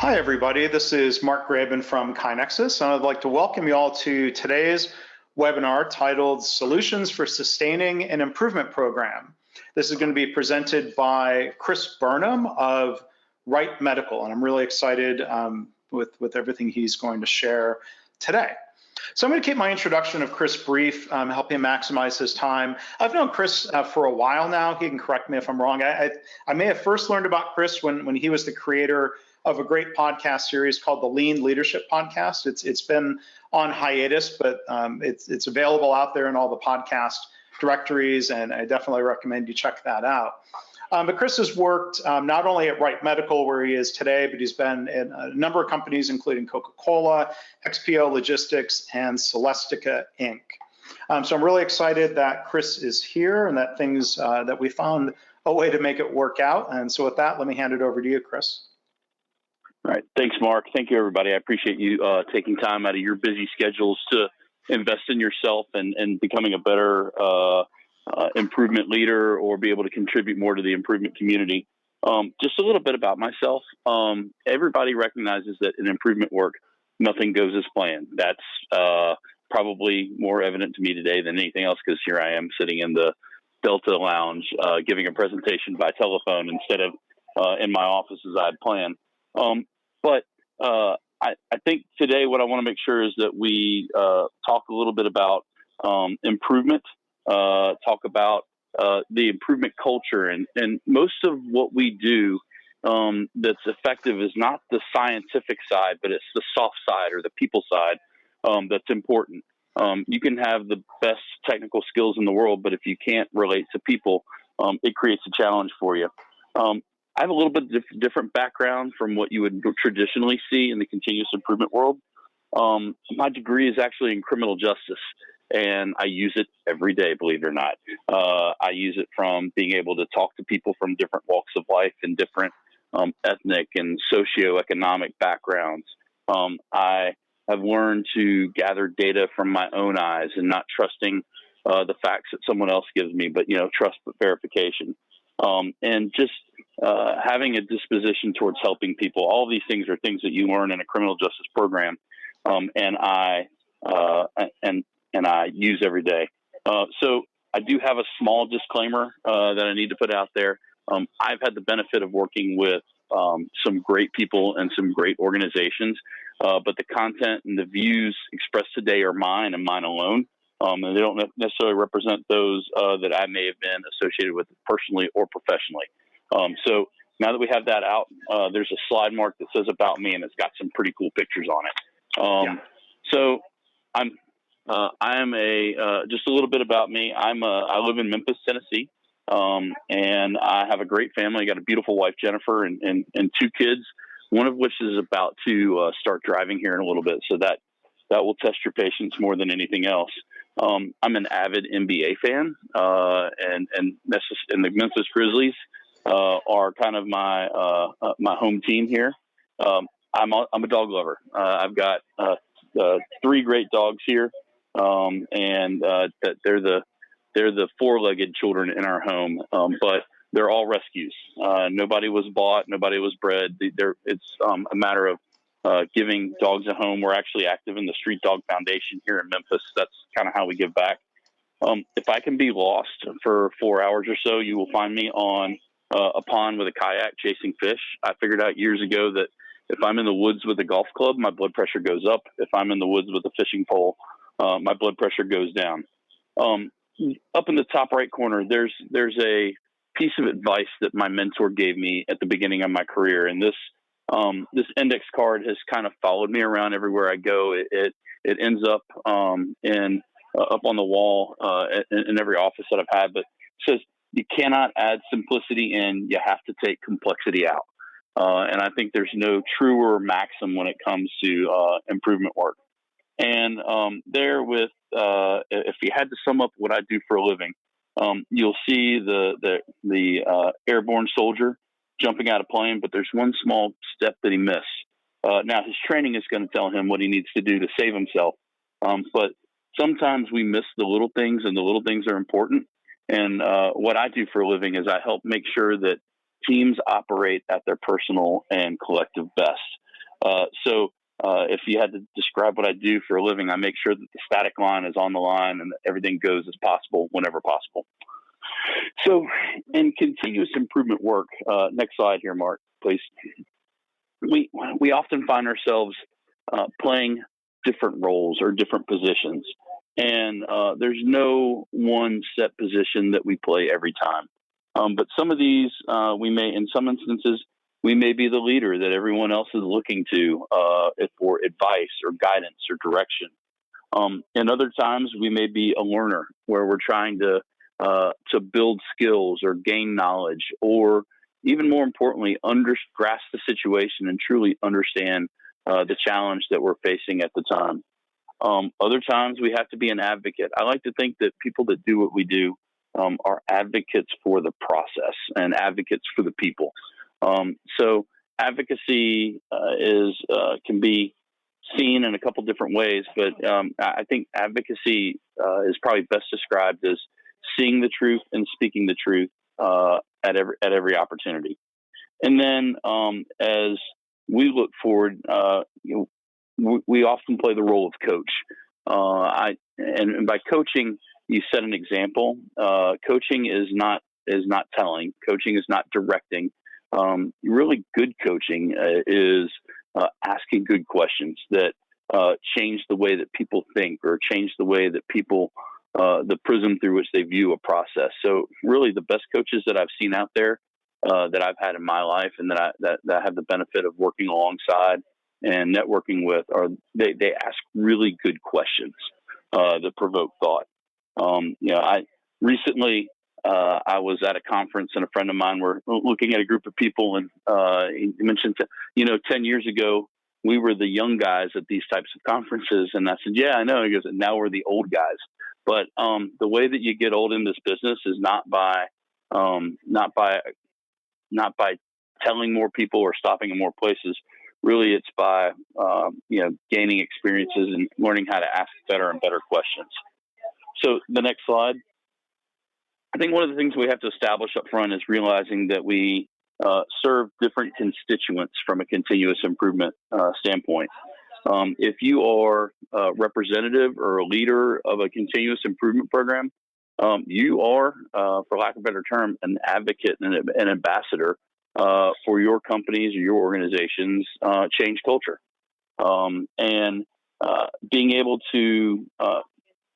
Hi, everybody. This is Mark Graben from KaiNexus, and I'd like to welcome you all to today's webinar titled Solutions for Sustaining an Improvement Program. This is going to be presented by Chris Burnham of Wright Medical, and I'm really excited with everything he's going to share today. So I'm going to keep my introduction of Chris brief, help him maximize his time. I've known Chris for a while now. He can correct me if I'm wrong. I may have first learned about Chris when he was the creator of a great podcast series called the Lean Leadership Podcast. It's been on hiatus, but it's available out there in all the podcast directories, and I definitely recommend you check that out. But Chris has worked not only at Wright Medical, where he is today, but he's been in a number of companies, including Coca-Cola, XPO Logistics, and Celestica Inc. So I'm really excited that Chris is here and that we found a way to make it work out. And so with that, let me hand it over to you, Chris. All right. Thanks, Mark. Thank you, everybody. I appreciate you taking time out of your busy schedules to invest in yourself and becoming a better improvement leader or be able to contribute more to the improvement community. Just a little bit about myself. Everybody recognizes that in improvement work, nothing goes as planned. That's probably more evident to me today than anything else, because here I am sitting in the Delta Lounge giving a presentation by telephone instead of in my office as I had planned. But I think today what I want to make sure is that we talk a little bit about improvement, talk about the improvement culture. And most of what we do that's effective is not the scientific side, but it's the soft side or the people side that's important. You can have the best technical skills in the world, but if you can't relate to people, it creates a challenge for you. I have a little bit different background from what you would traditionally see in the continuous improvement world. My degree is actually in criminal justice, and I use it every day, believe it or not. I use it from being able to talk to people from different walks of life and different ethnic and socioeconomic backgrounds. I have learned to gather data from my own eyes and not trusting the facts that someone else gives me, but, trust but verification. And just having a disposition towards helping people. All of these things are things that you learn in a criminal justice program, and I use every day. So I do have a small disclaimer that I need to put out there. I've had the benefit of working with some great people and some great organizations, but the content and the views expressed today are mine and mine alone. And they don't necessarily represent those that I may have been associated with personally or professionally. So now that we have that out, there's a slide mark that says about me, and it's got some pretty cool pictures on it. So I am just a little bit about me. I live in Memphis, Tennessee, and I have a great family. I got a beautiful wife, Jennifer, and two kids, one of which is about to start driving here in a little bit. So that will test your patience more than anything else. I'm an avid NBA fan, and the Memphis Grizzlies are kind of my home team here. I'm a dog lover. I've got 3 great dogs here, and that they're the 4-legged children in our home, but they're all rescues. Nobody was bought, nobody was bred. It's a matter of giving dogs a home. We're actually active in the Street Dog Foundation here in Memphis. That's kind of how we give back. If I can be lost for 4 hours or so, you will find me on a pond with a kayak chasing fish. I figured out years ago that if I'm in the woods with a golf club, my blood pressure goes up. If I'm in the woods with a fishing pole, my blood pressure goes down. Up in the top right corner, there's a piece of advice that my mentor gave me at the beginning of my career, and this index card has kind of followed me around everywhere I go. It ends up up on the wall in every office that I've had, but it says you cannot add simplicity in, you have to take complexity out. And I think there's no truer maxim when it comes to improvement work. And if you had to sum up what I do for a living, you'll see the airborne soldier jumping out of plane, but there's one small step that he missed. Now his training is going to tell him what he needs to do to save himself. But sometimes we miss the little things, and the little things are important. And what I do for a living is I help make sure that teams operate at their personal and collective best. If you had to describe what I do for a living, I make sure that the static line is on the line and that everything goes as possible whenever possible. So in continuous improvement work, next slide here, Mark, please. We often find ourselves playing different roles or different positions, and there's no one set position that we play every time. But some of these, in some instances, we may be the leader that everyone else is looking to for advice or guidance or direction. And other times we may be a learner where we're trying to build skills or gain knowledge, or even more importantly, grasp the situation and truly understand the challenge that we're facing at the time. Other times we have to be an advocate. I like to think that people that do what we do are advocates for the process and advocates for the people. So advocacy can be seen in a couple different ways, but I think advocacy is probably best described as seeing the truth and speaking the truth at every opportunity. And then as we look forward, we often play the role of coach. And by coaching, you set an example. Coaching is not telling. Coaching is not directing. Really good coaching is asking good questions that change the way that people think or change the way that people, the prism through which they view a process. So really the best coaches that I've seen out there that I've had in my life and that I have the benefit of working alongside and networking with they ask really good questions that provoke thought. I recently I was at a conference and a friend of mine were looking at a group of people, and he mentioned, 10 years ago, we were the young guys at these types of conferences. And I said, yeah, I know. He goes, now we're the old guys. But the way that you get old in this business is not by telling more people or stopping in more places. Really, it's by gaining experiences and learning how to ask better and better questions. So the next slide. I think one of the things we have to establish up front is realizing that we serve different constituents from a continuous improvement standpoint. If you are a representative or a leader of a continuous improvement program, you are, for lack of a better term, an advocate and an ambassador for your companies or your organization's change culture. And being able to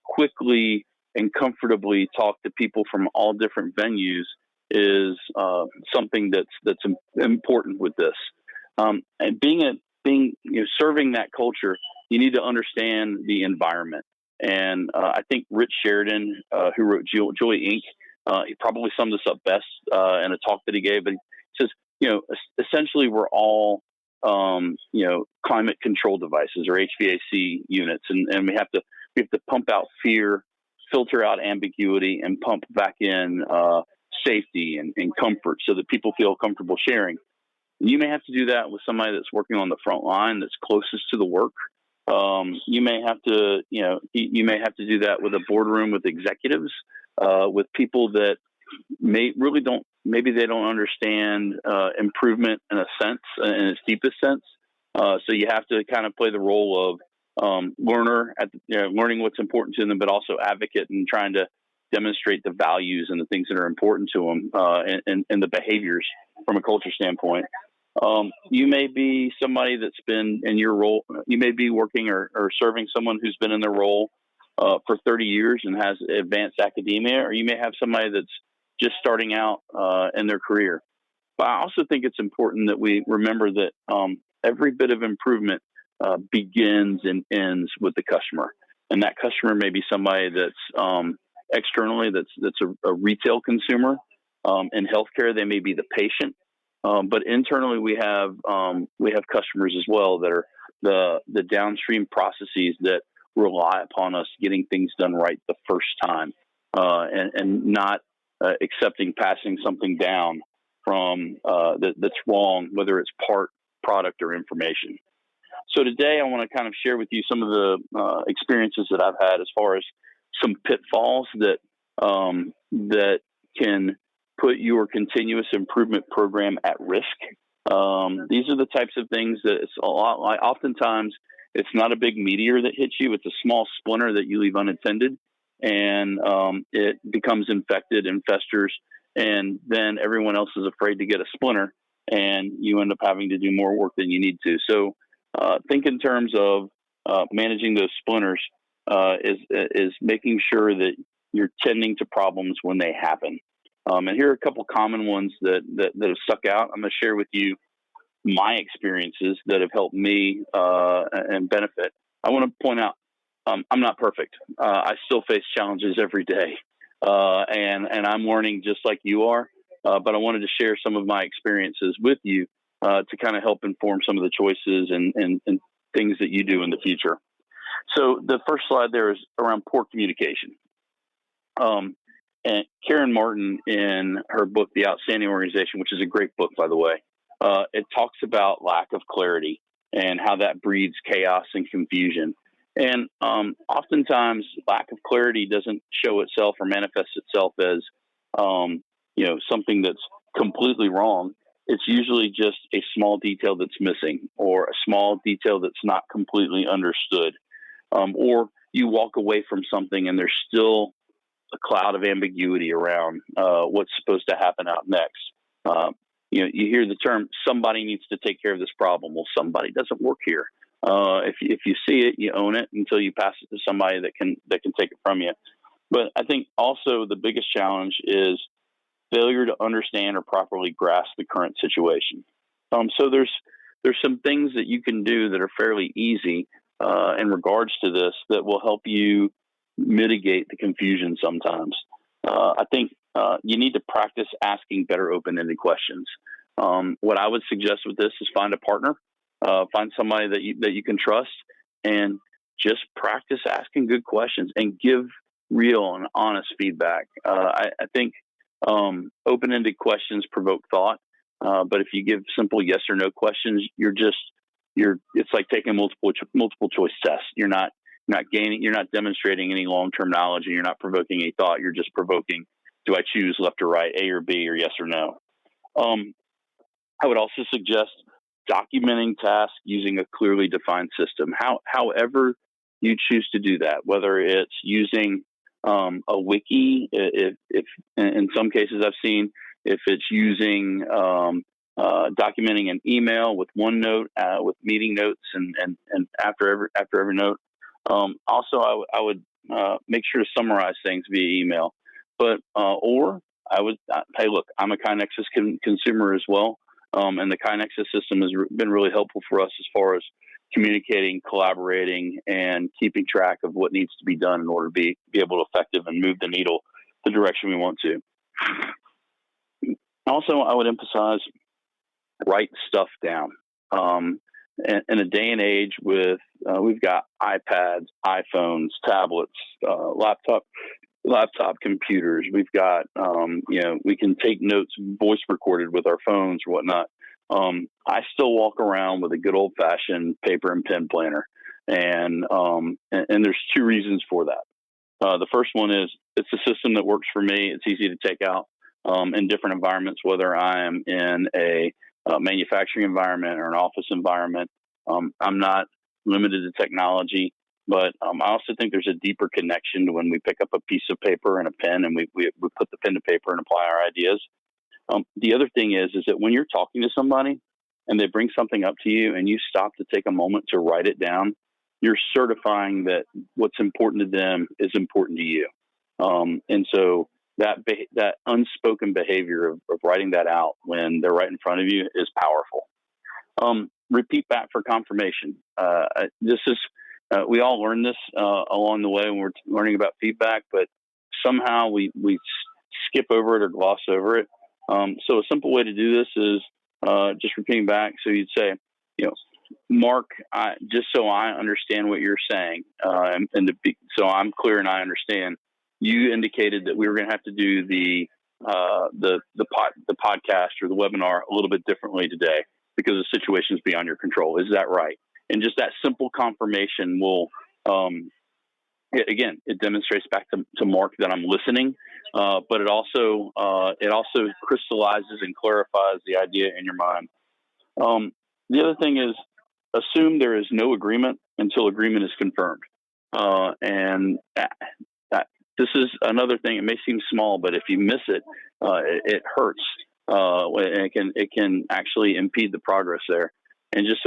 quickly and comfortably talk to people from all different venues is something that's important with this. And serving that culture, you need to understand the environment. And I think Rich Sheridan, who wrote Joy Inc., he probably summed this up best in a talk that he gave. But he says, essentially we're all climate control devices or HVAC units, and we have to pump out fear, filter out ambiguity, and pump back in safety and comfort so that people feel comfortable sharing. You may have to do that with somebody that's working on the front line that's closest to the work. You may have to do that with a boardroom with executives, with people that maybe they don't understand improvement in a sense, in its deepest sense. So you have to kind of play the role of learner learning what's important to them, but also advocate and trying to demonstrate the values and the things that are important to them and the behaviors from a culture standpoint. You may be somebody that's been in your role. You may be working or serving someone who's been in their role for 30 years and has advanced academia, or you may have somebody that's just starting out in their career. But I also think it's important that we remember that every bit of improvement begins and ends with the customer. And that customer may be somebody that's externally, that's a retail consumer. In healthcare, they may be the patient. But internally, we have customers as well that are the downstream processes that rely upon us getting things done right the first time, and not passing something down from that's wrong, whether it's part, product, or information. So today, I want to kind of share with you some of the experiences that I've had as far as some pitfalls that can put your continuous improvement program at risk, These are the types of things that it's a lot like. Oftentimes, it's not a big meteor that hits you; it's a small splinter that you leave unattended, and it becomes infected and festers, and then everyone else is afraid to get a splinter, and you end up having to do more work than you need to. So, think in terms of managing those splinters is making sure that you're tending to problems when they happen. And here are a couple common ones that have stuck out. I'm going to share with you my experiences that have helped me and benefit. I want to point out I'm not perfect. I still face challenges every day, and I'm learning just like you are. But I wanted to share some of my experiences with you to kind of help inform some of the choices and things that you do in the future. So the first slide there is around poor communication. And Karen Martin, in her book, The Outstanding Organization, which is a great book, by the way, it talks about lack of clarity and how that breeds chaos and confusion. And oftentimes, lack of clarity doesn't show itself or manifest itself as, something that's completely wrong. It's usually just a small detail that's missing or a small detail that's not completely understood. Or you walk away from something and there's still a cloud of ambiguity around what's supposed to happen out next. You hear the term, somebody needs to take care of this problem. Well, somebody doesn't work here. If you see it, you own it until you pass it to somebody that can take it from you. But I think also the biggest challenge is failure to understand or properly grasp the current situation. So there's some things that you can do that are fairly easy in regards to this that will help you mitigate the confusion sometimes. I think you need to practice asking better open-ended questions. What I would suggest with this is find a partner, find somebody that you can trust, and just practice asking good questions and give real and honest feedback. I think open-ended questions provoke thought, but if you give simple yes or no questions, it's like taking multiple choice tests. You're not demonstrating any long-term knowledge, and you're not provoking any thought. You're just provoking, do I choose left or right, A or B, or yes or no? I would also suggest documenting tasks using a clearly defined system. However you choose to do that, whether it's using a wiki, if in some cases I've seen, if it's using documenting an email with OneNote, with meeting notes, and after every note. Also, I would make sure to summarize things via email. But or I would hey, look, I'm a KaiNexus consumer as well, and the KaiNexus system has been really helpful for us as far as communicating, collaborating, and keeping track of what needs to be done in order to be able to effective and move the needle the direction we want to. Also, I would emphasize write stuff down. In a day and age with we've got iPads, iPhones, tablets, laptop computers. We've got we can take notes voice recorded with our phones or whatnot. I still walk around with a good old fashioned paper and pen planner, and there's two reasons for that. The first one is it's a system that works for me. It's easy to take out in different environments, whether I am in a manufacturing environment or an office environment. I'm not limited to technology, but I also think there's a deeper connection to when we pick up a piece of paper and a pen and we put the pen to paper and apply our ideas. The other thing is that when you're talking to somebody and they bring something up to you and you stop to take a moment to write it down, you're certifying that what's important to them is important to you. And so that unspoken behavior of writing that out when they're right in front of you is powerful. Repeat back for confirmation. We all learn this along the way when we're learning about feedback, but somehow we skip over it or gloss over it. So a simple way to do this is just repeating back. So you'd say, Mark, just so I understand what you're saying, so I'm clear and I understand. You indicated that we were going to have to do the podcast or the webinar a little bit differently today because the situation is beyond your control. Is that right? And just that simple confirmation will, it demonstrates back to Mark that I'm listening, but it also crystallizes and clarifies the idea in your mind The other thing is assume there is no agreement until agreement is confirmed. And this is another thing. It may seem small, but if you miss it, it hurts. And it can actually impede the progress there. And just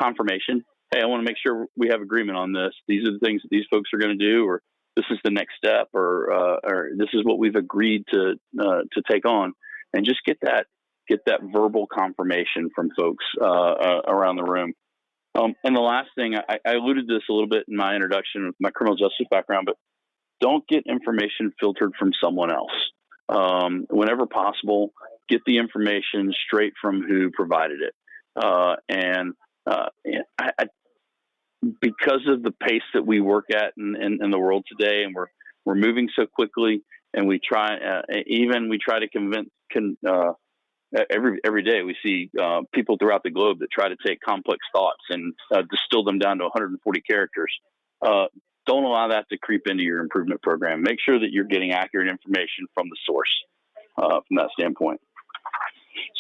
confirmation. Hey, I want to make sure we have agreement on this. These are the things that these folks are going to do, or this is the next step, or this is what we've agreed to take on. And just get that verbal confirmation from folks around the room. And the last thing, I alluded to this a little bit in my introduction with my criminal justice background, but don't get information filtered from someone else. Whenever possible, get the information straight from who provided it. Because of the pace that we work at in the world today, and we're moving so quickly, and we try to convince. Every day we see people throughout the globe that try to take complex thoughts and distill them down to 140 characters. Don't allow that to creep into your improvement program. Make sure that you're getting accurate information from the source from that standpoint.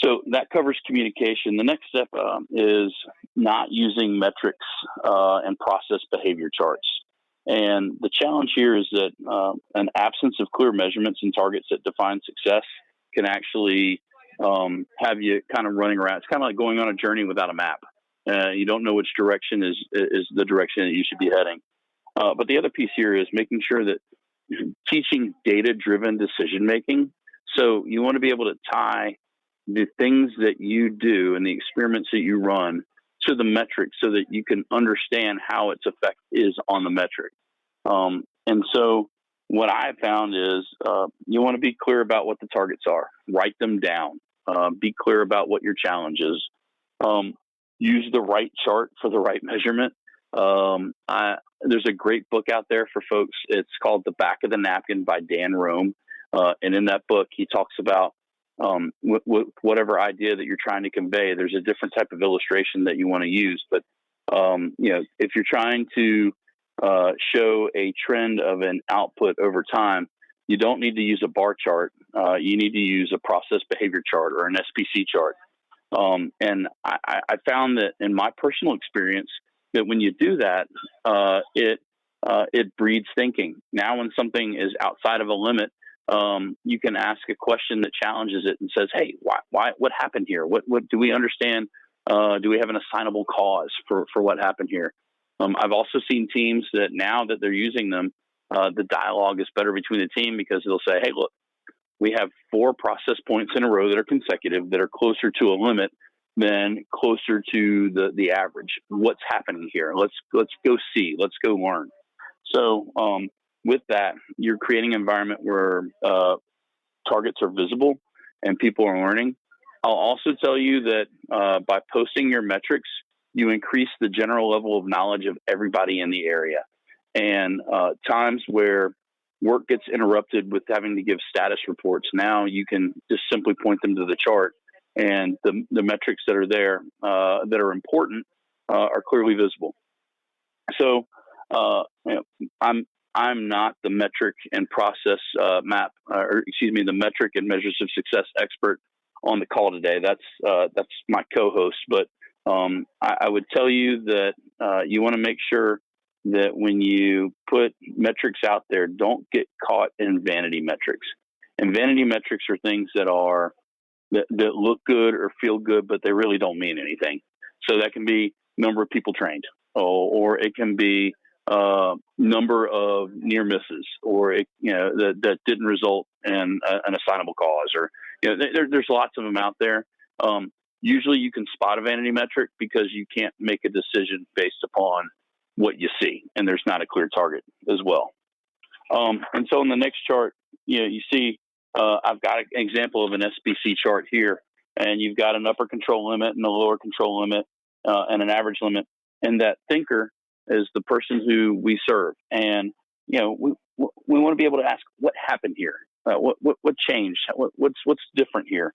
So that covers communication. The next step is not using metrics and process behavior charts. And the challenge here is that an absence of clear measurements and targets that define success can actually have you kind of running around. It's kind of like going on a journey without a map. You don't know which direction is the direction that you should be heading. But the other piece here is making sure that teaching data-driven decision-making. So you want to be able to tie the things that you do and the experiments that you run to the metric so that you can understand how its effect is on the metric. And so what I found is you want to be clear about what the targets are. Write them down. Be clear about what your challenge is. Use the right chart for the right measurement. There's a great book out there for folks. It's called The Back of the Napkin by Dan Rome. And in that book, he talks about whatever idea that you're trying to convey. There's a different type of illustration that you want to use. But, if you're trying to show a trend of an output over time, you don't need to use a bar chart. You need to use a process behavior chart or an SPC chart. And I found that in my personal experience, that when you do that, it breeds thinking. Now, when something is outside of a limit, you can ask a question that challenges it and says, "Hey, why? What happened here? What do we understand? Do we have an assignable cause for what happened here?" I've also seen teams that now that they're using them, the dialogue is better between the team because they'll say, "Hey, look, we have 4 process points in a row that are consecutive that are closer to a limit than closer to the average. What's happening here? Let's go see. Let's go learn." So with that, you're creating an environment where targets are visible and people are learning. I'll also tell you that by posting your metrics, you increase the general level of knowledge of everybody in the area. And times where work gets interrupted with having to give status reports, now you can just simply point them to the chart, and the metrics that are there that are important are clearly visible. So I'm not the metric and process the metric and measures of success expert on the call today. That's my co-host. But I would tell you that you want to make sure that when you put metrics out there, don't get caught in vanity metrics. And vanity metrics are things that look good or feel good, but they really don't mean anything. So that can be number of people trained, or it can be number of near misses, or that didn't result in an assignable cause, or there's lots of them out there. Usually you can spot a vanity metric because you can't make a decision based upon what you see, and there's not a clear target as well. And so in the next chart, you see I've got an example of an SBC chart here, and you've got an upper control limit and a lower control limit and an average limit, and that thinker is the person who we serve. And we want to be able to ask what happened here, what changed, what's different here,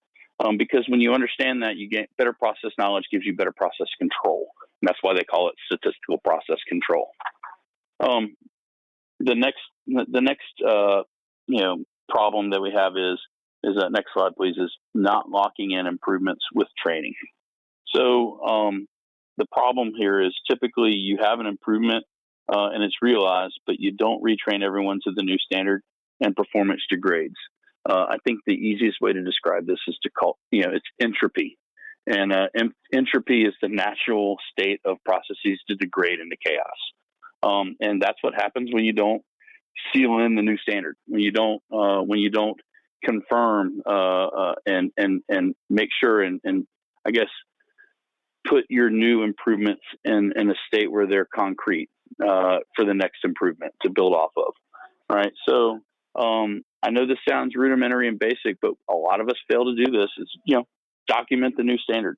because when you understand that, you get better process knowledge, gives you better process control, and that's why they call it statistical process control. The next problem that we have is next slide please, is not locking in improvements with training. So the problem here is typically you have an improvement and it's realized, but you don't retrain everyone to the new standard and performance degrades. I think the easiest way to describe this is to call, it's entropy. And entropy is the natural state of processes to degrade into chaos. And that's what happens when you don't seal in the new standard, when you don't confirm and make sure and I guess put your new improvements in a state where they're concrete for the next improvement to build off of. All right. So I know this sounds rudimentary and basic, but a lot of us fail to do this. Is document the new standard.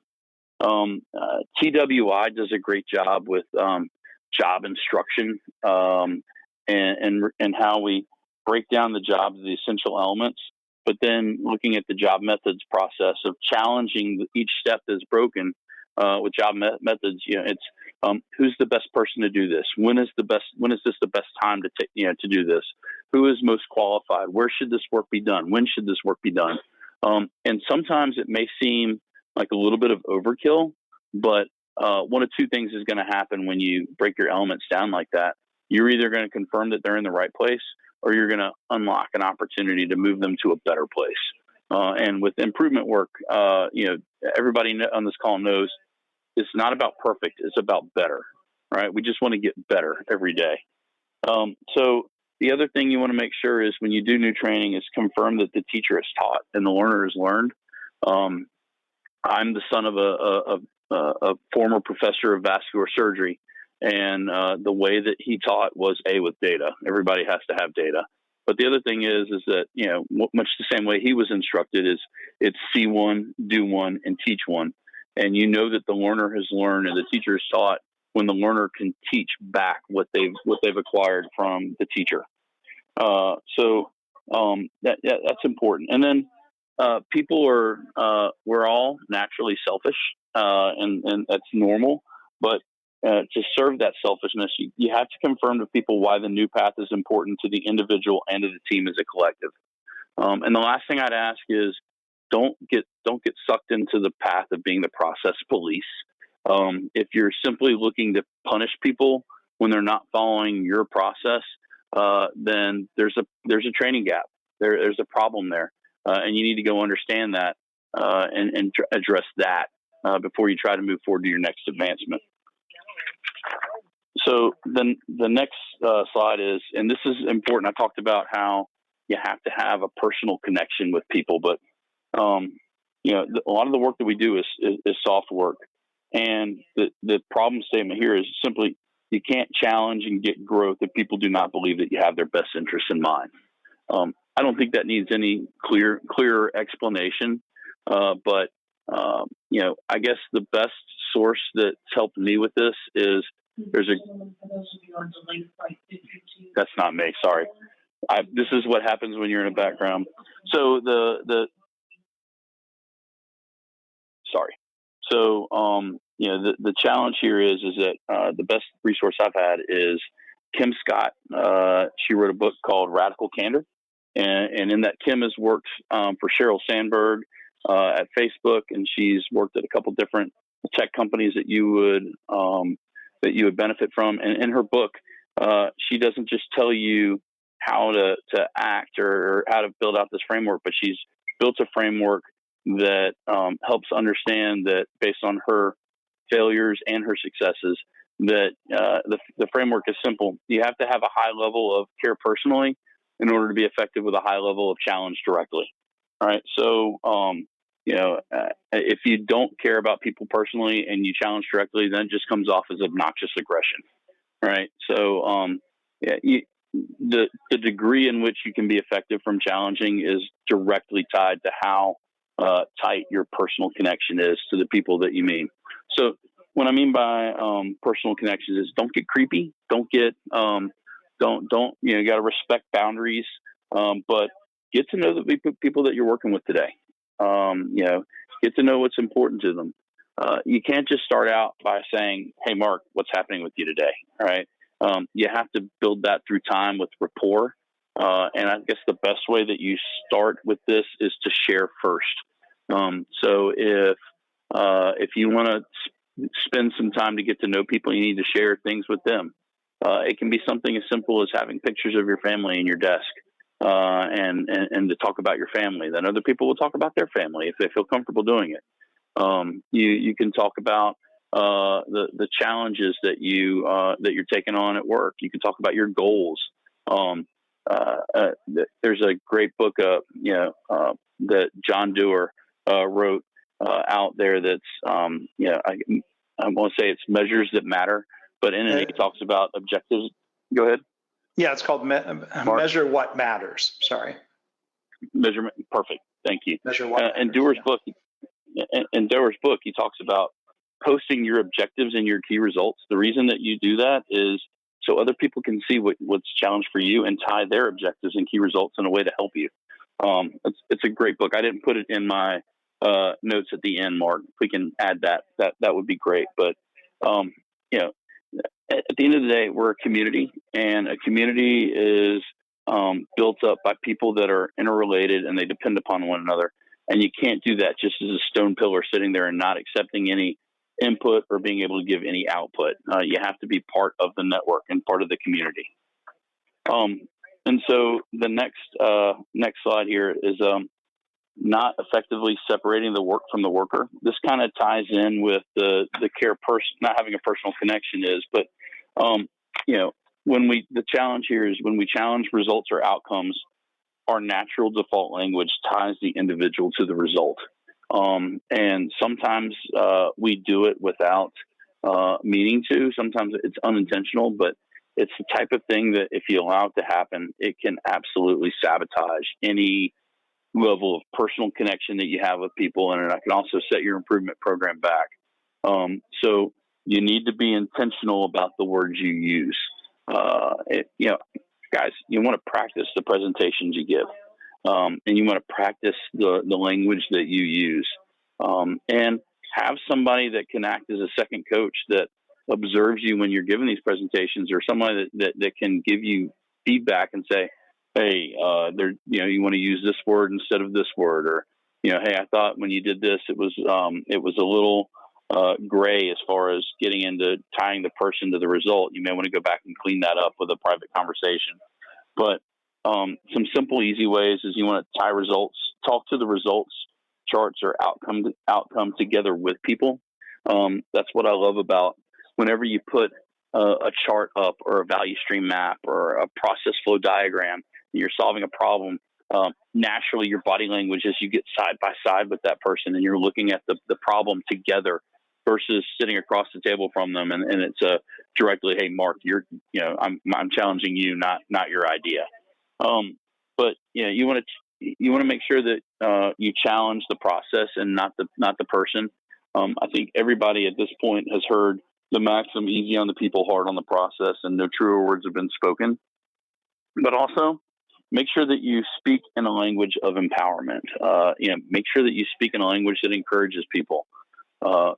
TWI does a great job with job instruction and how we break down the job, the essential elements, but then looking at the job methods process of challenging each step that's broken with job methods. It's who's the best person to do this? When is this the best time to do this? Who is most qualified? Where should this work be done? When should this work be done? And sometimes it may seem like a little bit of overkill, but one of two things is going to happen when you break your elements down like that. You're either going to confirm that they're in the right place, or you're going to unlock an opportunity to move them to a better place. And with improvement work, everybody on this call knows it's not about perfect. It's about better, right? We just want to get better every day. So the other thing you want to make sure is when you do new training is confirm that the teacher has taught and the learner has learned. I'm the son of a former professor of vascular surgery, and the way that he taught was with data. Everybody has to have data. But the other thing is that, much the same way he was instructed is it's see one, do one, and teach one. And that the learner has learned and the teacher has taught when the learner can teach back what they've acquired from the teacher. So that's important. And then people we're all naturally selfish, and that's normal. But to serve that selfishness, you have to confirm to people why the new path is important to the individual and to the team as a collective. And the last thing I'd ask is don't get sucked into the path of being the process police. If you're simply looking to punish people when they're not following your process, then there's a training gap. There's a problem there, and you need to go understand that and address that before you try to move forward to your next advancement. So then the next slide is, and this is important. I talked about how you have to have a personal connection with people, but a lot of the work that we do is soft work, and the problem statement here is simply you can't challenge and get growth if people do not believe that you have their best interests in mind. I don't think that needs any clearer explanation, but I guess the best source that's helped me with this is that's not me. Sorry. This is what happens when you're in a background. So the challenge here is that the best resource I've had is Kim Scott. She wrote a book called Radical Candor. And in that, Kim has worked for Sheryl Sandberg at Facebook, and she's worked at a couple different tech companies that you would benefit from. And in her book, she doesn't just tell you how to act or how to build out this framework, but she's built a framework that helps understand that based on her failures and her successes, that the framework is simple. You have to have a high level of care personally in order to be effective with a high level of challenge directly. All right. So, if you don't care about people personally and you challenge directly, then it just comes off as obnoxious aggression. All right. So, the degree in which you can be effective from challenging is directly tied to how tight your personal connection is to the people that you mean. So what I mean by personal connections is don't get creepy, don't get you got to respect boundaries, but get to know the people that you're working with today. Get to know what's important to them. You can't just start out by saying, "Hey, Mark, what's happening with you today?" All right. You have to build that through time with rapport. And I guess the best way that you start with this is to share first. So if If you want to spend some time to get to know people, you need to share things with them. It can be something as simple as having pictures of your family in your desk, and to talk about your family. Then other people will talk about their family if they feel comfortable doing it. You can talk about the challenges that you're taking on at work. You can talk about your goals. There's a great book, that John Dewar wrote out there. That's I won't say it's Measures That Matter, but in it he talks about objectives. Go ahead. Yeah, it's called Measure What Matters. Sorry. Measurement. Perfect. Thank you. Measure What Matters. In Dewar's book, he talks about posting your objectives and your key results. The reason that you do that is so other people can see what's challenged for you and tie their objectives and key results in a way to help you. It's a great book. I didn't put it in my notes at the end, Mark. If we can add that would be great. But at the end of the day, we're a community, and a community is built up by people that are interrelated and they depend upon one another. And you can't do that just as a stone pillar sitting there and not accepting any input or being able to give any output. You have to be part of the network and part of the community. And so the next slide here is not effectively separating the work from the worker. This kind of ties in with the care person, not having a personal connection is, but the challenge here is when we challenge results or outcomes, our natural default language ties the individual to the result. And sometimes we do it without meaning to. Sometimes it's unintentional, but it's the type of thing that if you allow it to happen, it can absolutely sabotage any level of personal connection that you have with people. And it can also set your improvement program back. So you need to be intentional about the words you use. Guys, you want to practice the presentations you give, and you want to practice the language that you use, and have somebody that can act as a second coach that observes you when you're giving these presentations, or somebody that can give you feedback and say, hey, you want to use this word instead of this word, or, hey, I thought when you did this, it was a little gray as far as getting into tying the person to the result. You may want to go back and clean that up with a private conversation. But some simple, easy ways is you want to tie results, talk to the results charts or outcome together with people. That's what I love about whenever you put a chart up or a value stream map or a process flow diagram, and you're solving a problem. Naturally, your body language as you get side by side with that person and you're looking at the problem together versus sitting across the table from them, and it's directly, hey, Mark, I'm challenging you, not your idea. But you want to make sure that you challenge the process and not the person. I think everybody at this point has heard the maxim, easy on the people, hard on the process, and no truer words have been spoken. But also, make sure that you speak in a language of empowerment. Make sure that you speak in a language that encourages people. Go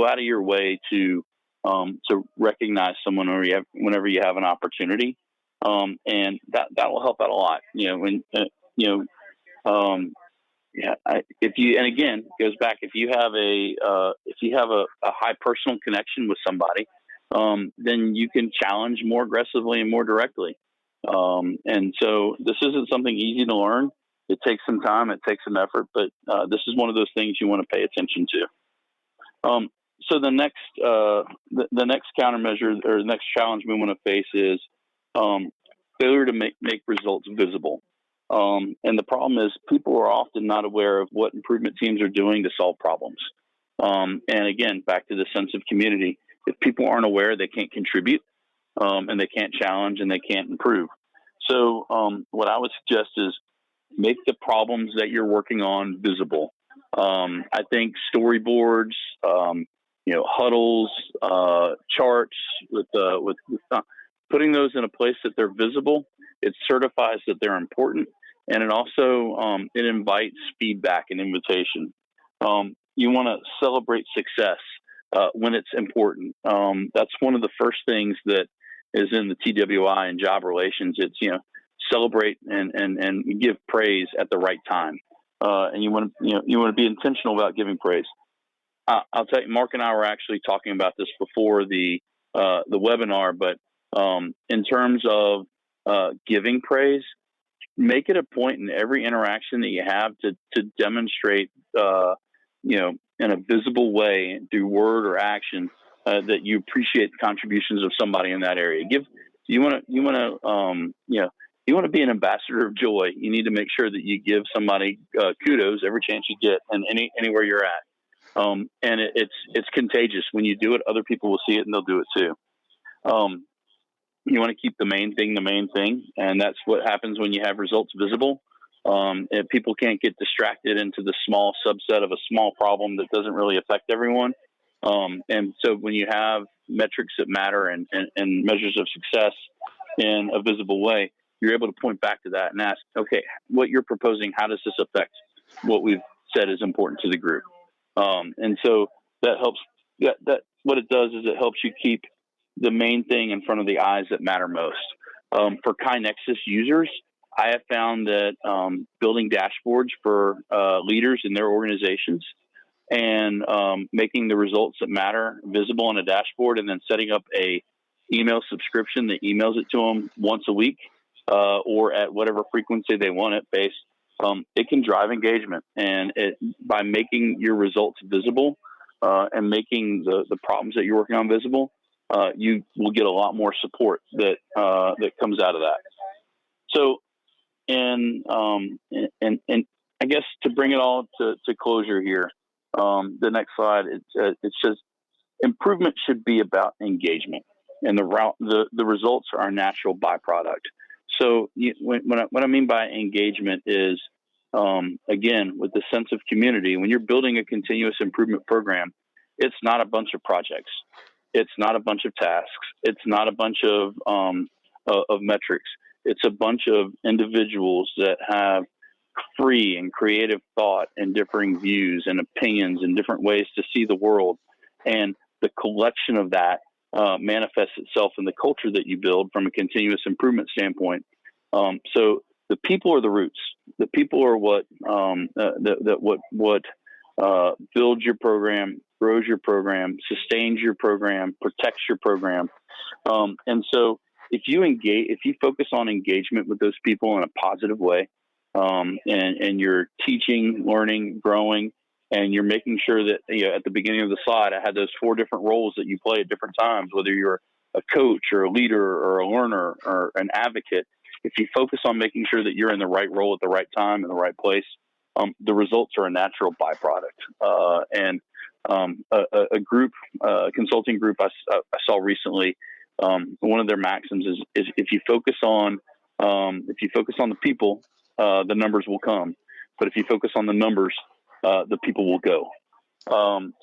out of your way to recognize someone whenever you have an opportunity, and that will help out a lot. If you have a high personal connection with somebody, then you can challenge more aggressively and more directly. And so this isn't something easy to learn. It takes some time, it takes some effort, but this is one of those things you want to pay attention to. So the next countermeasure or the next challenge we want to face is failure to make results visible. And the problem is people are often not aware of what improvement teams are doing to solve problems. And again, back to the sense of community. If people aren't aware, they can't contribute, and they can't challenge, and they can't improve. So what I would suggest is make the problems that you're working on visible. I think storyboards, huddles, charts with putting those in a place that they're visible, it certifies that they're important, and it also it invites feedback and invitation. You want to celebrate success when it's important. That's one of the first things that is in the TWI and job relations. It's celebrate and give praise at the right time, and you want to be intentional about giving praise. I'll tell you, Mark and I were actually talking about this before the webinar, but in terms of giving praise, make it a point in every interaction that you have to demonstrate, in a visible way through word or action, that you appreciate the contributions of somebody in that area. You want to be an ambassador of joy. You need to make sure that you give somebody kudos every chance you get, and anywhere you're at. And it's contagious. When you do it, other people will see it and they'll do it too. You want to keep the main thing, and that's what happens when you have results visible. And people can't get distracted into the small subset of a small problem that doesn't really affect everyone. And so when you have metrics that matter and measures of success in a visible way, you're able to point back to that and ask, okay, what you're proposing, how does this affect what we've said is important to the group? And so that helps. That what it does is it helps you keep the main thing in front of the eyes that matter most. For KaiNexus users, I have found that building dashboards for leaders in their organizations and making the results that matter visible on a dashboard, and then setting up a email subscription that emails it to them once a week or at whatever frequency they want it based, it can drive engagement. And by making your results visible and making the problems that you're working on visible, you will get a lot more support that comes out of that. So, and I guess to bring it all to closure here, the next slide, it says improvement should be about engagement, and the results are a natural byproduct. So what I mean by engagement is, again, with the sense of community, when you're building a continuous improvement program, it's not a bunch of projects. It's not a bunch of tasks. It's not a bunch of metrics. It's a bunch of individuals that have free and creative thought and differing views and opinions and different ways to see the world. And the collection of that manifests itself in the culture that you build from a continuous improvement standpoint. So the people are the roots. The people are what builds your program, grows your program, sustains your program, protects your program. And so if you focus on engagement with those people in a positive way, and you're teaching, learning, growing, and you're making sure that, at the beginning of the slide, I had those 4 different roles that you play at different times, whether you're a coach or a leader or a learner or an advocate. If you focus on making sure that you're in the right role at the right time in the right place, the results are a natural byproduct. And a group, consulting group I saw recently, one of their maxims is if you focus on the people, the numbers will come. But if you focus on the numbers, the people will go.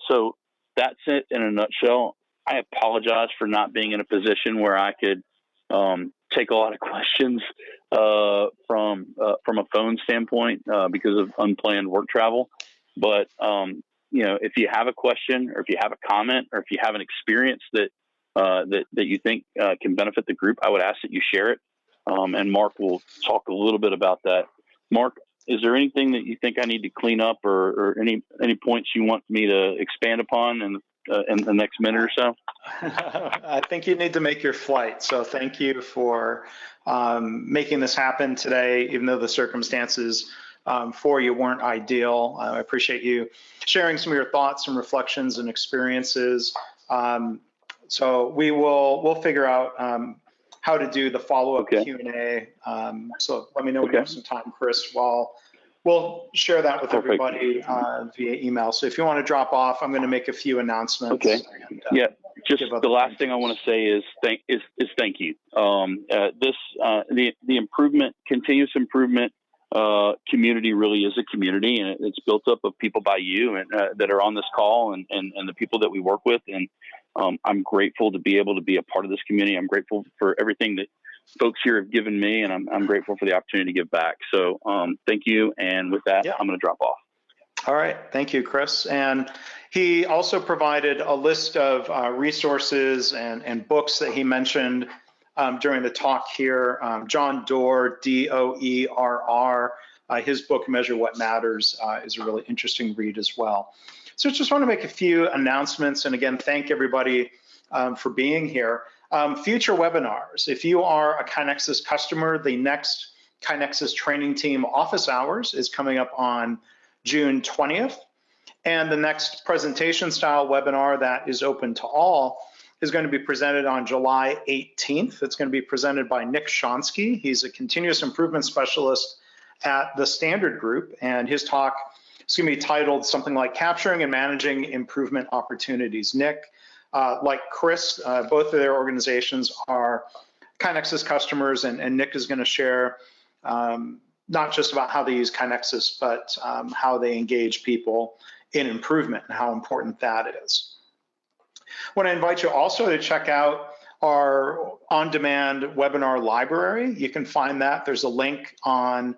So that's it in a nutshell. I apologize for not being in a position where I could take a lot of questions from a phone standpoint because of unplanned work travel. But if you have a question, or if you have a comment, or if you have an experience that you think can benefit the group, I would ask that you share it. And Mark will talk a little bit about that. Mark, is there anything that you think I need to clean up, or any points you want me to expand upon in the next minute or so? I think you need to make your flight. So thank you for making this happen today, even though the circumstances for you weren't ideal. I appreciate you sharing some of your thoughts and reflections and experiences. So we'll figure out how to do the follow-up Q&A. So let me know when you have some time, Chris. We'll share that with everybody via email. So if you want to drop off, I'm going to make a few announcements. Okay. Just the last thing I want to say is thank you. The improvement, continuous improvement community really is a community, and it's built up of people by you and that are on this call, and the people that we work with. And I'm grateful to be able to be a part of this community. I'm grateful for everything that folks here have given me, and I'm grateful for the opportunity to give back. So thank you. And with that, I'm going to drop off. All right. Thank you, Chris. And he also provided a list of resources and books that he mentioned during the talk here. John Doerr, Doerr, his book, Measure What Matters, is a really interesting read as well. So just want to make a few announcements, and again, thank everybody for being here. Future webinars. If you are a KaiNexus customer, the next KaiNexus training team office hours is coming up on June 20th. And the next presentation style webinar that is open to all is going to be presented on July 18th. It's going to be presented by Nick Shonsky. He's a continuous improvement specialist at the Standard Group, and his talk is going to be titled something like Capturing and Managing Improvement Opportunities. Nick, like Chris, both of their organizations are KaiNexus customers, and Nick is going to share not just about how they use KaiNexus, but how they engage people in improvement and how important that is. I want to invite you also to check out our on-demand webinar library. You can find that. There's a link on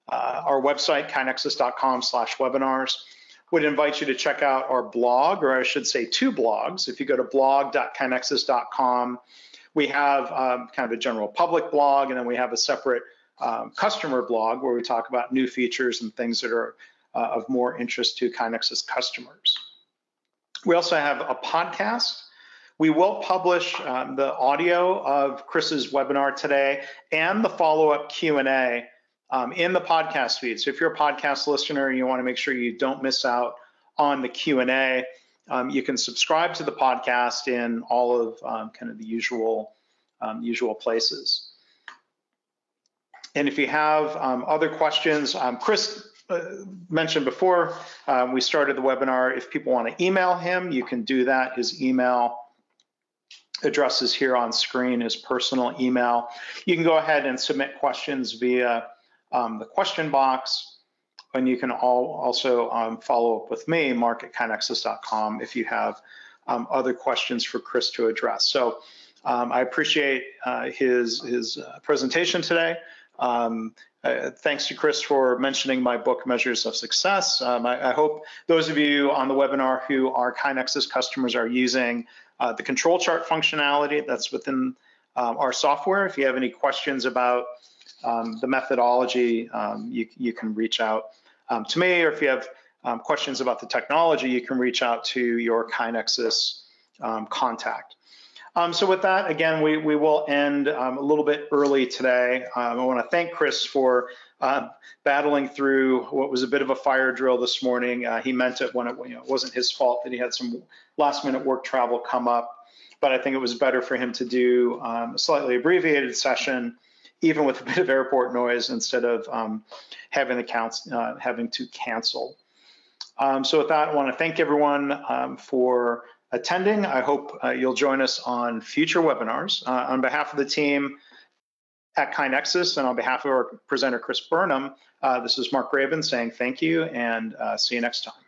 our website, kainexus.com/webinars. Would invite you to check out our blog, or I should say 2 blogs. If you go to blog.kainexus.com, we have kind of a general public blog, and then we have a separate customer blog where we talk about new features and things that are of more interest to KaiNexus customers. We also have a podcast. We will publish the audio of Chris's webinar today and the follow-up Q&A in the podcast feed. So if you're a podcast listener and you want to make sure you don't miss out on the Q&A, you can subscribe to the podcast in all of kind of the usual places. And if you have other questions, Chris mentioned before we started the webinar, if people want to email him, you can do that. His email address is here on screen, his personal email. You can go ahead and submit questions via the question box, and you can also follow up with me, mark@kainexus.com, if you have other questions for Chris to address. So I appreciate his presentation today. Thanks to Chris for mentioning my book, Measures of Success. I hope those of you on the webinar who are KaiNexus customers are using the control chart functionality that's within our software. If you have any questions about the methodology, you can reach out to me, or if you have questions about the technology, you can reach out to your KaiNexus contact. So with that, again, we will end a little bit early today. I want to thank Chris for battling through what was a bit of a fire drill this morning. He meant it when it wasn't his fault that he had some last-minute work travel come up, but I think it was better for him to do a slightly abbreviated session, even with a bit of airport noise, instead of having to cancel. So with that, I want to thank everyone for attending. I hope you'll join us on future webinars. On behalf of the team at KaiNexus and on behalf of our presenter, Chris Burnham, this is Mark Graben saying thank you and see you next time.